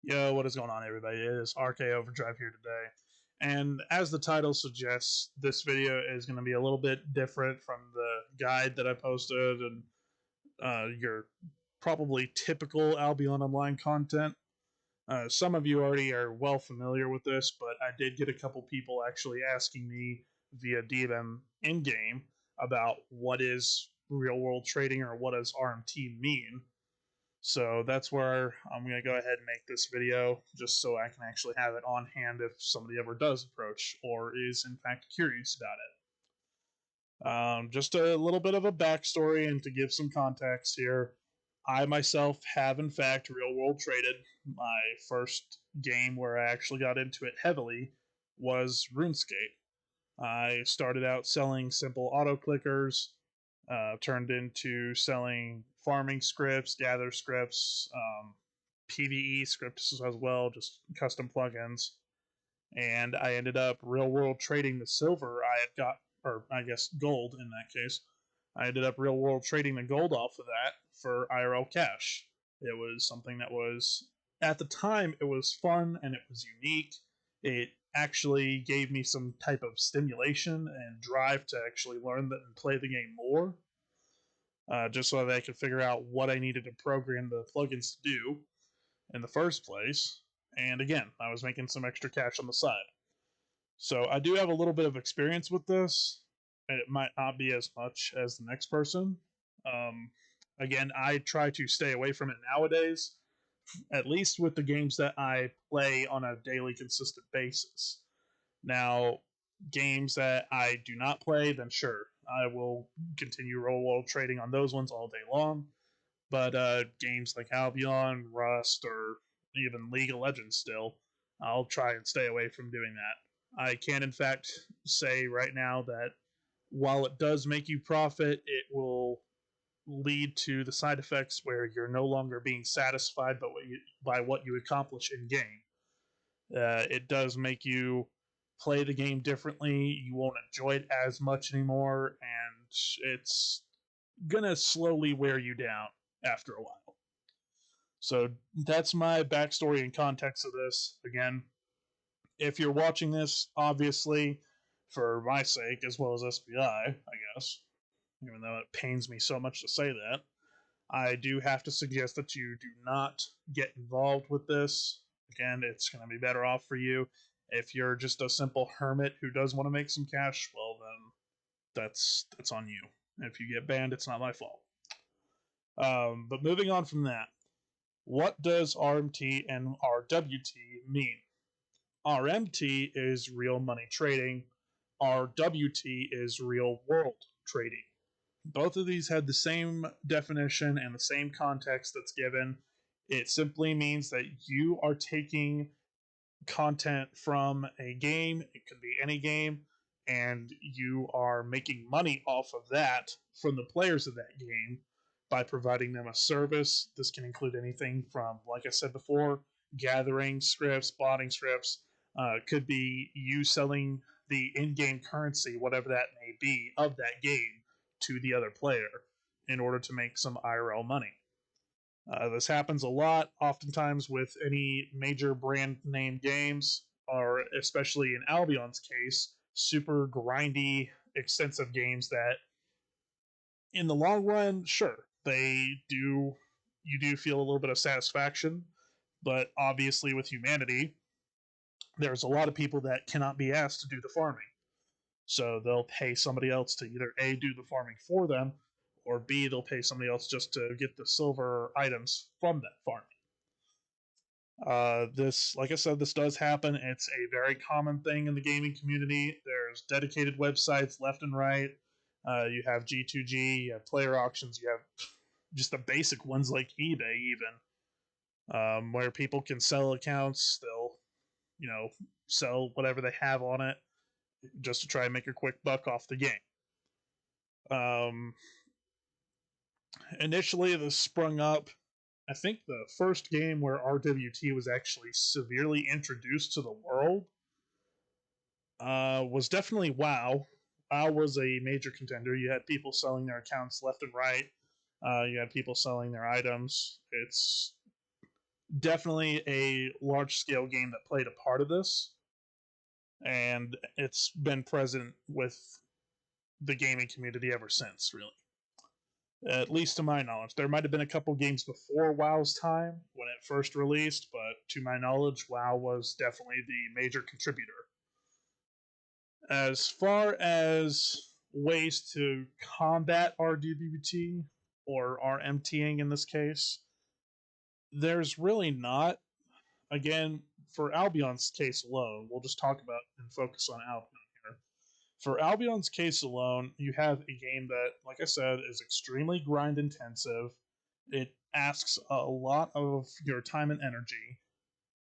Yo, what is going on, everybody? It is RK Overdrive here today. And as the title suggests, this video is going to be a little bit different from the guide that I posted and your probably typical Albion Online content. Some of you already are well familiar with this, but I did get a couple people actually asking me via DM in game about what is real world trading or what does RMT mean. So that's where I'm going to go ahead and make this video just so I can actually have it on hand if somebody ever does approach or is in fact curious about it. Just a little bit of a backstory and to give some context here. I myself have in fact real world traded. My first game where I actually got into it heavily was RuneScape. I started out selling simple auto clickers, turned into selling farming scripts, gather scripts, PVE scripts as well, just custom plugins. And I ended up real world trading the silver I had got, or I guess gold in that case. I ended up real world trading the gold off of that for IRL cash. It was something that was, at the time, it was fun and it was unique. It actually gave me some type of stimulation and drive to actually learn that and play the game more, just so that I could figure out what I needed to program the plugins to do in the first place. And again, I was making some extra cash on the side. So I do have a little bit of experience with this. It might not be as much as the next person. Um, Again, I try to stay away from it nowadays, at least with the games that I play on a daily, consistent basis. Now, games that I do not play, then sure, I will continue real world trading on those ones all day long. But games like Albion, Rust, or even League of Legends still, I'll try and stay away from doing that. I can, in fact, say right now that while it does make you profit, it will lead to the side effects where you're no longer being satisfied by what you accomplish in game. It does make you play the game differently. You won't enjoy it as much anymore, and it's gonna slowly wear you down after a while. So that's my backstory and context of this. Again, if you're watching this, obviously, for my sake, as well as SBI, I guess, even though it pains me so much to say that, I do have to suggest that you do not get involved with this. Again, it's going to be better off for you. If you're just a simple hermit who does want to make some cash, well, then that's on you. If you get banned, it's not my fault. But moving on from that, what does RMT and RWT mean? RMT is real money trading. RWT is real world trading. Both of these had the same definition and the same context that's given. It simply means that you are taking content from a game, it could be any game, and you are making money off of that from the players of that game by providing them a service. This can include anything from, like I said before, gathering scripts, botting scripts. Could be you selling the in-game currency, whatever that may be, of that game to the other player in order to make some IRL money. This happens a lot, oftentimes with any major brand name games, or especially in Albion's case, super grindy, extensive games that, in the long run, sure, you do feel a little bit of satisfaction, but obviously with humanity, there's a lot of people that cannot be asked to do the farming. So they'll pay somebody else to either A, do the farming for them, or B, they'll pay somebody else just to get the silver items from that farming. This, like I said, this does happen. It's a very common thing in the gaming community. There's dedicated websites left and right. You have G2G, you have player auctions, you have just the basic ones like eBay, even, where people can sell accounts. They'll, sell whatever they have on it just to try and make a quick buck off the game. Initially, this sprung up. I think the first game where RWT was actually severely introduced to the world was definitely WoW. WoW was a major contender. You had people selling their accounts left and right. You had people selling their items. It's definitely a large scale game that played a part of this, and it's been present with the gaming community ever since, really. At least to my knowledge. There might have been a couple games before WoW's time when it first released, but to my knowledge, WoW was definitely the major contributor. As far as ways to combat RWT or RMTing in this case, there's really not. Again, for Albion's case alone, we'll just talk about and focus on Albion here. For Albion's case alone, you have a game that, like I said, is extremely grind intensive. It asks a lot of your time and energy,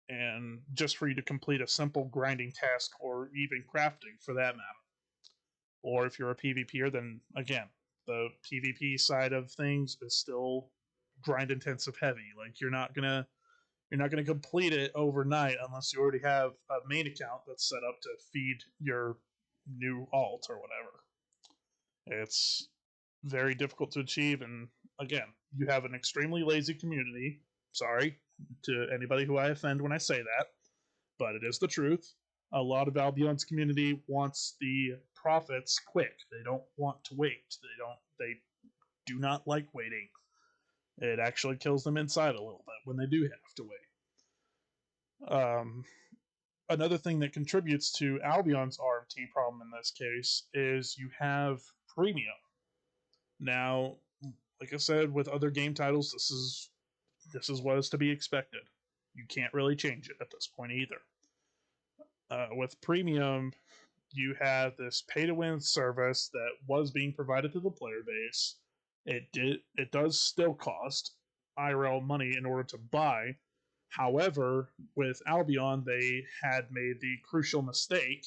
and just for you to complete a simple grinding task or even crafting for that matter. Or if you're a PvPer, then again, the PvP side of things is still grind intensive heavy. Like you're not gonna complete it overnight unless you already have a main account that's set up to feed your new alt or whatever. It's very difficult to achieve, and again, you have an extremely lazy community. Sorry to anybody who I offend when I say that, but it is the truth. A lot of Albion's community wants the profits quick. They don't want to wait. They do not like waiting. It actually kills them inside a little bit when they do have to wait. Another thing that contributes to Albion's RMT problem in this case is you have premium. Now, like I said, with other game titles, this is what is to be expected. You can't really change it at this point either. With premium, you have this pay-to-win service that was being provided to the player base. It does still cost IRL money in order to buy. However, with Albion, they had made the crucial mistake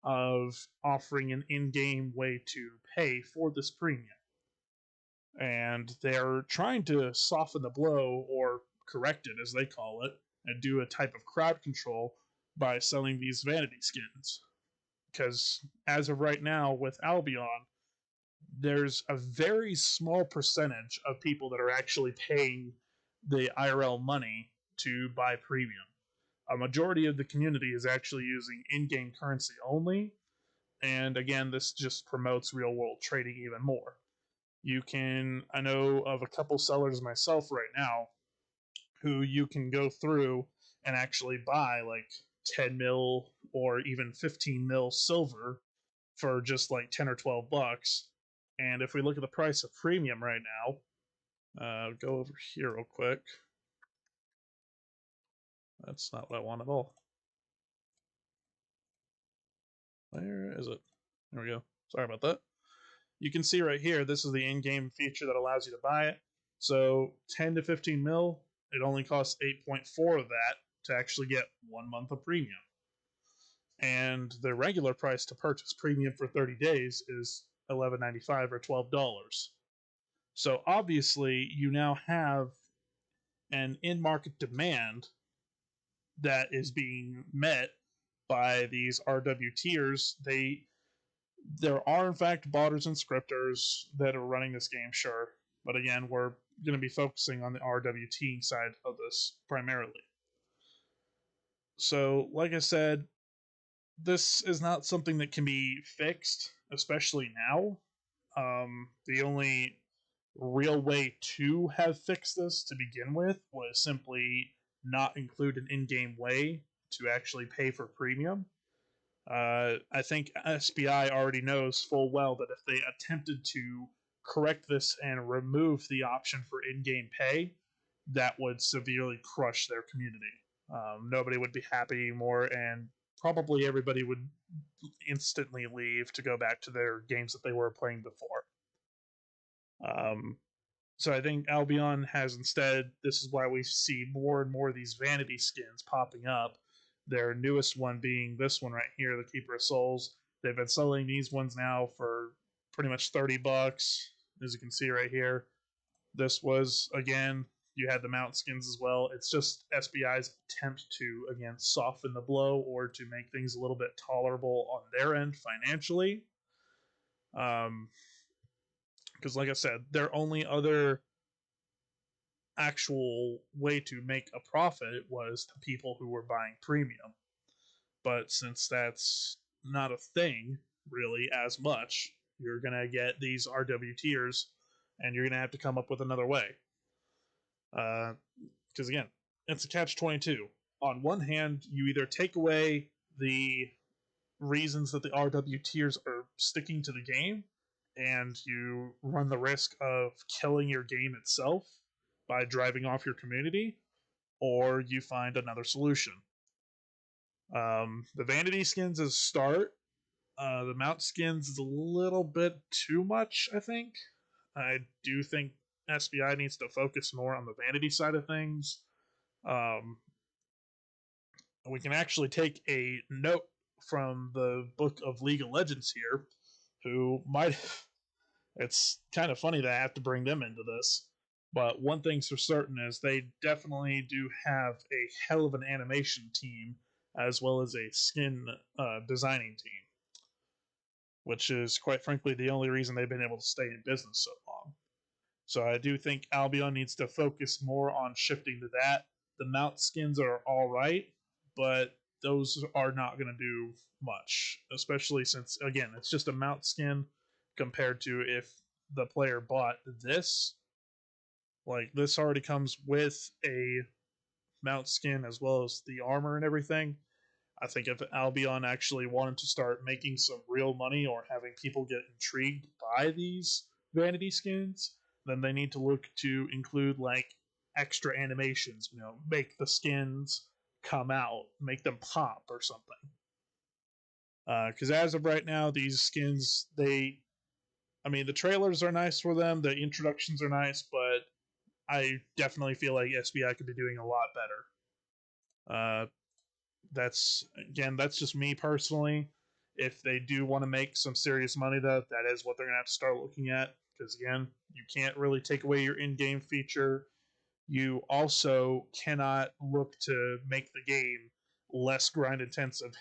of offering an in-game way to pay for this premium. And they're trying to soften the blow, or correct it as they call it, and do a type of crowd control by selling these vanity skins. Because as of right now, with Albion, there's a very small percentage of people that are actually paying the IRL money to buy premium. A majority of the community is actually using in-game currency only, and again, this just promotes real-world trading even more. I know of a couple sellers myself right now who you can go through and actually buy like 10 mil or even 15 mil silver for just like 10 or 12 bucks. And if we look at the price of premium right now, go over here real quick. That's not what I want at all. Where is it? There we go. Sorry about that. You can see right here, this is the in-game feature that allows you to buy it. So 10 to 15 mil, it only costs 8.4 of that to actually get 1 month of premium. And the regular price to purchase premium for 30 days is $11.95 or $12. So obviously, you now have an in-market demand that is being met by these RWTers. There are in fact botters and scripters that are running this game, sure, but again, we're going to be focusing on the RWT side of this primarily. So, like I said, this is not something that can be fixed, especially now. The only real way to have fixed this to begin with was simply not include an in-game way to actually pay for premium. I think SBI already knows full well that if they attempted to correct this and remove the option for in-game pay, that would severely crush their community. Nobody would be happy anymore, and probably everybody would instantly leave to go back to their games that they were playing before. So I think Albion has instead, this is why we see more and more of these vanity skins popping up. Their newest one being this one right here, the Keeper of Souls. They've been selling these ones now for pretty much 30 bucks, as you can see right here. This was, again, you had the mount skins as well. It's just SBI's attempt to, again, soften the blow or to make things a little bit tolerable on their end financially. Because like I said, their only other actual way to make a profit was the people who were buying premium. But since that's not a thing really as much, you're going to get these RWTers and you're going to have to come up with another way. Because again, it's a catch 22. On one hand, you either take away the reasons that the RWTers are sticking to the game, and you run the risk of killing your game itself by driving off your community, or you find another solution. The vanity skins is a start. The mount skins is a little bit too much, I think. I do think SBI needs to focus more on the vanity side of things. We can actually take a note from the book of League of Legends here, who might. It's kind of funny that I have to bring them into this, but one thing's for certain is they definitely do have a hell of an animation team as well as a skin designing team, which is quite frankly the only reason they've been able to stay in business so long. So I do think Albion needs to focus more on shifting to that. The mount skins are all right, but those are not going to do much, especially since, again, it's just a mount skin compared to if the player bought this. Like, this already comes with a mount skin as well as the armor and everything. I think if Albion actually wanted to start making some real money or having people get intrigued by these vanity skins, then they need to look to include like extra animations, make the skins come out, make them pop or something. Because as of right now, these skins, the trailers are nice for them, the introductions are nice, but I definitely feel like SBI could be doing a lot better. That's just me personally. If they do want to make some serious money, though, that is what they're gonna have to start looking at. Because again, you can't really take away your in-game feature. You also cannot look to make the game less grind intensive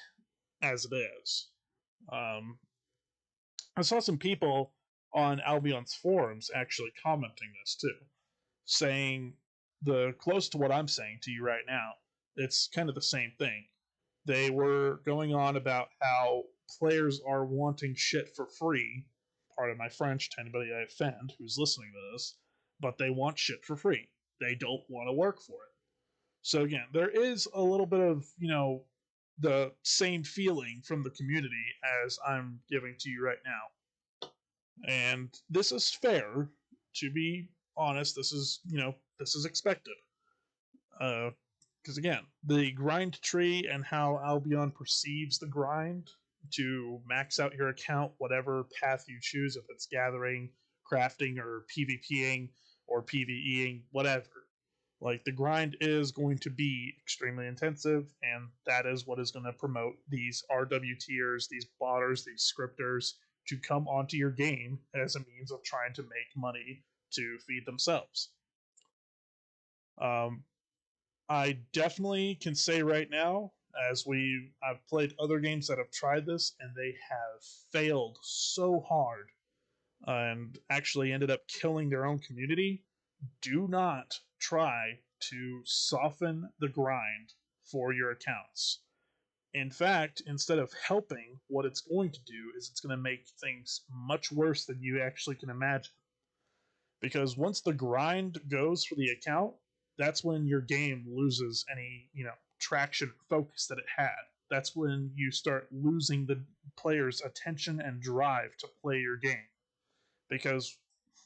as it is. I saw some people on Albion's forums actually commenting this too, saying the close to what I'm saying to you right now. It's kind of the same thing. They were going on about how players are wanting shit for free. Pardon my French to anybody I offend who's listening to this, but they want shit for free. They don't want to work for it. So again, there is a little bit of, the same feeling from the community as I'm giving to you right now. And this is fair, to be honest. This is expected. Because again, the grind tree and how Albion perceives the grind to max out your account, whatever path you choose, if it's gathering, crafting, or PvPing, or PvEing, whatever. Like, the grind is going to be extremely intensive, and that is what is going to promote these RWTers, these botters, these scripters to come onto your game as a means of trying to make money to feed themselves. I definitely can say right now, as I've played other games that have tried this, and they have failed so hard and actually ended up killing their own community. Do not try to soften the grind for your accounts. In fact, instead of helping, what it's going to do is it's going to make things much worse than you actually can imagine. Because once the grind goes for the account, that's when your game loses any, traction and focus that it had. That's when you start losing the player's attention and drive to play your game. Because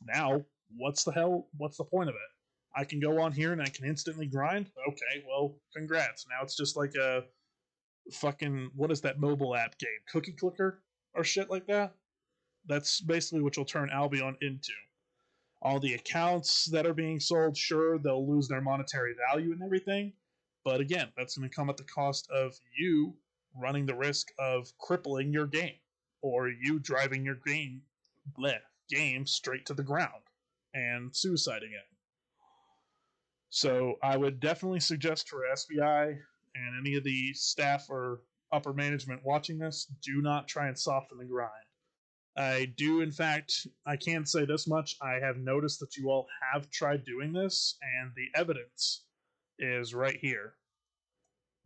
now, what's the point of it? I can go on here and I can instantly grind? Okay, well, congrats. Now it's just like a fucking, what is that mobile app game? Cookie Clicker? Or shit like that? That's basically what you'll turn Albion into. All the accounts that are being sold, sure, they'll lose their monetary value and everything. But again, that's going to come at the cost of you running the risk of crippling your game, or you driving your game straight to the ground and suiciding it. So I would definitely suggest for SBI and any of the staff or upper management watching this, do not try and soften the grind. I do, in fact, I can say this much. I have noticed that you all have tried doing this, and the evidence is right here.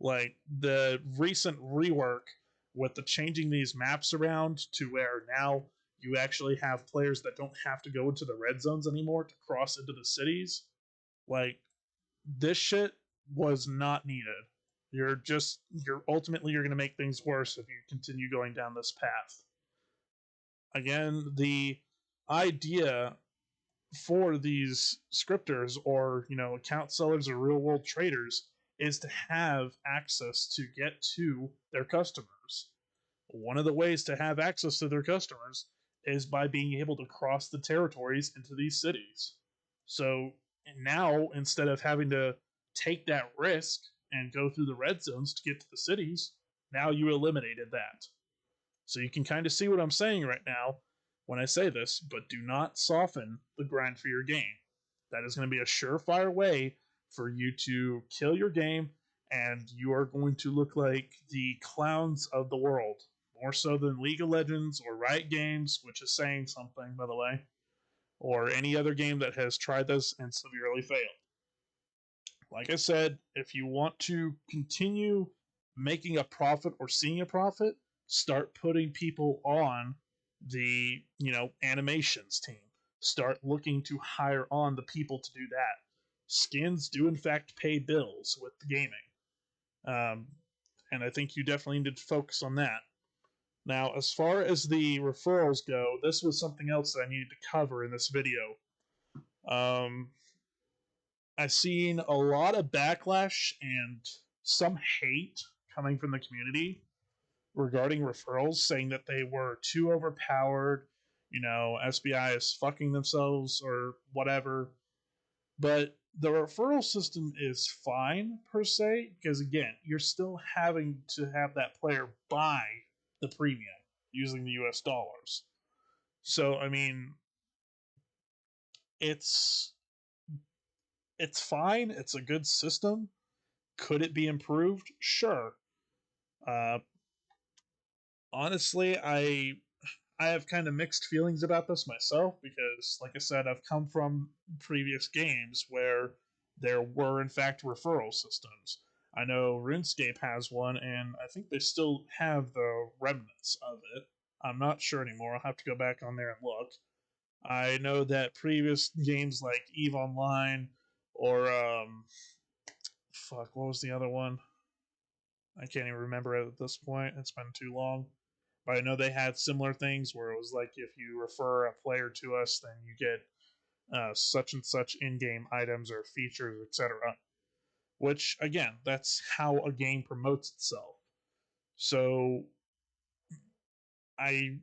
Like the recent rework with the changing these maps around to where now you actually have players that don't have to go into the red zones anymore to cross into the cities. Like this shit was not needed. You're ultimately you're going to make things worse if you continue going down this path. Again, the idea for these scripters or account sellers or real world traders is to have access to get to their customers. One of the ways to have access to their customers is by being able to cross the territories into these cities. So now, instead of having to take that risk and go through the red zones to get to the cities, now you eliminated that. So you can kind of see what I'm saying right now when I say this, but do not soften the grind for your game. That is going to be a surefire way for you to kill your game, and you are going to look like the clowns of the world. More so than League of Legends or Riot Games, which is saying something, by the way, or any other game that has tried this and severely failed. Like I said, if you want to continue making a profit or seeing a profit, start putting people on the animations team. Start looking to hire on the people to do that. Skins do in fact pay bills with the gaming, and I think you definitely need to focus on that. Now, as far as the referrals go, this was something else that I needed to cover in this video. I've seen a lot of backlash and some hate coming from the community regarding referrals, saying that they were too overpowered, SBI is fucking themselves or whatever. But the referral system is fine per se, because again, you're still having to have that player buy the premium using the US dollars. So, I mean, it's fine. It's a good system. Could it be improved? Sure. Uh, honestly, I have kind of mixed feelings about this myself because, like I said, I've come from previous games where there were, in fact, referral systems. I know RuneScape has one, and I think they still have the remnants of it. I'm not sure anymore. I'll have to go back on there and look. I know that previous games like EVE Online or fuck, what was the other one? I can't even remember it at this point. It's been too long. But I know they had similar things where it was like if you refer a player to us, then you get such and such in-game items or features, etc. Which again, that's how a game promotes itself. So I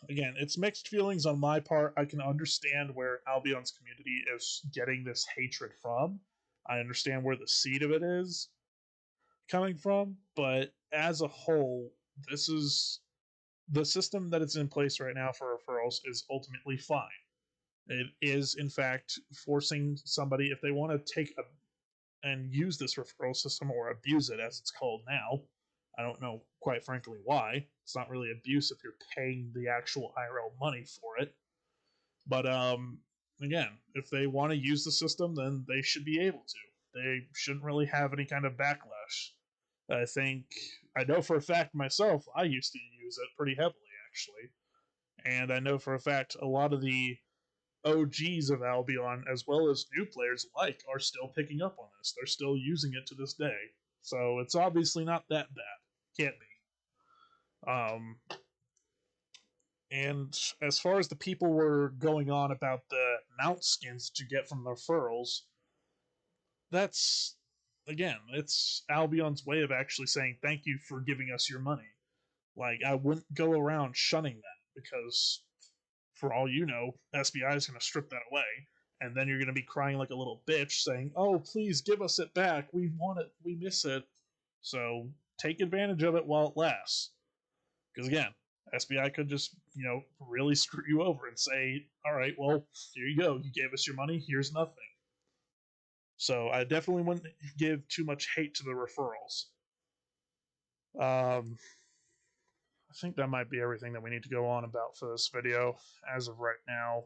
again, it's mixed feelings on my part. I can understand where Albion's community is getting this hatred from. I understand where the seed of it is coming from, but as a whole, this is the system that is in place right now for referrals is ultimately fine. It is, in fact, forcing somebody, if they want to take and use this referral system or abuse it, as it's called now. I don't know, quite frankly, why. It's not really abuse if you're paying the actual IRL money for it. But again, if they want to use the system, then they should be able to. They shouldn't really have any kind of backlash. I know for a fact myself, I used to use it pretty heavily, actually. And I know for a fact a lot of the OGs of Albion, as well as new players alike, are still picking up on this. They're still using it to this day. So it's obviously not that bad. Can't be. And as far as the people were going on about the mount skins to get from the referrals, that's, again, it's Albion's way of actually saying thank you for giving us your money. Like, I wouldn't go around shunning that because, for all you know, SBI is going to strip that away. And then you're going to be crying like a little bitch saying, oh, please give us it back. We want it. We miss it. So take advantage of it while it lasts. Because again, SBI could just, really screw you over and say, all right, well, here you go. You gave us your money. Here's nothing. So I definitely wouldn't give too much hate to the referrals. I I think that might be everything that we need to go on about for this video as of right now.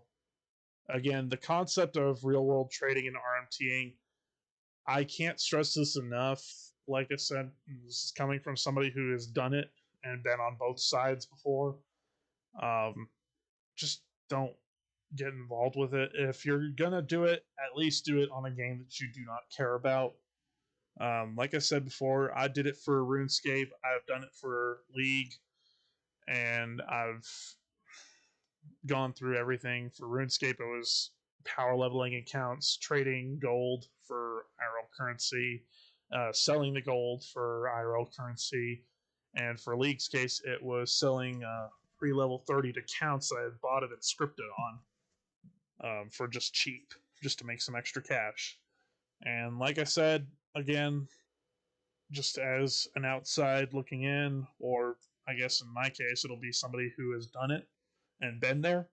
Again, the concept of real world trading and RMTing, I can't stress this enough. Like I said, this is coming from somebody who has done it and been on both sides before. Just don't get involved with it. If you're gonna do it, at least do it on a game that you do not care about. Like I said before, I did it for RuneScape. I've done it for League, and I've gone through everything. For RuneScape, it was power leveling accounts, trading gold for IRL currency, selling the gold for IRL currency, and for League's case, it was selling pre-level 30 accounts that I had bought it and scripted on for just cheap, just to make some extra cash. And like I said, again, just as an outside looking in, or I guess in my case, it'll be somebody who has done it and been there.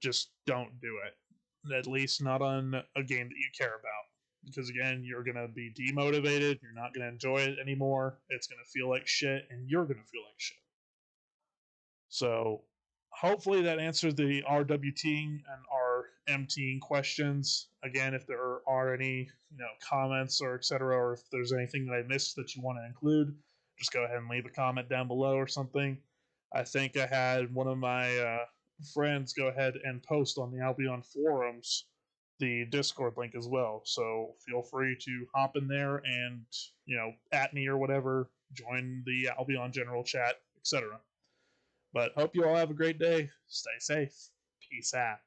Just don't do it. At least not on a game that you care about. Because again, you're going to be demotivated. You're not going to enjoy it anymore. It's going to feel like shit, and you're going to feel like shit. So hopefully that answered the RWT and RMT questions. Again, if there are any comments or etc., or if there's anything that I missed that you want to include, just go ahead and leave a comment down below or something. I think I had one of my friends go ahead and post on the Albion forums the Discord link as well. So feel free to hop in there and at me or whatever, join the Albion general chat, etc. But hope you all have a great day. Stay safe. Peace out.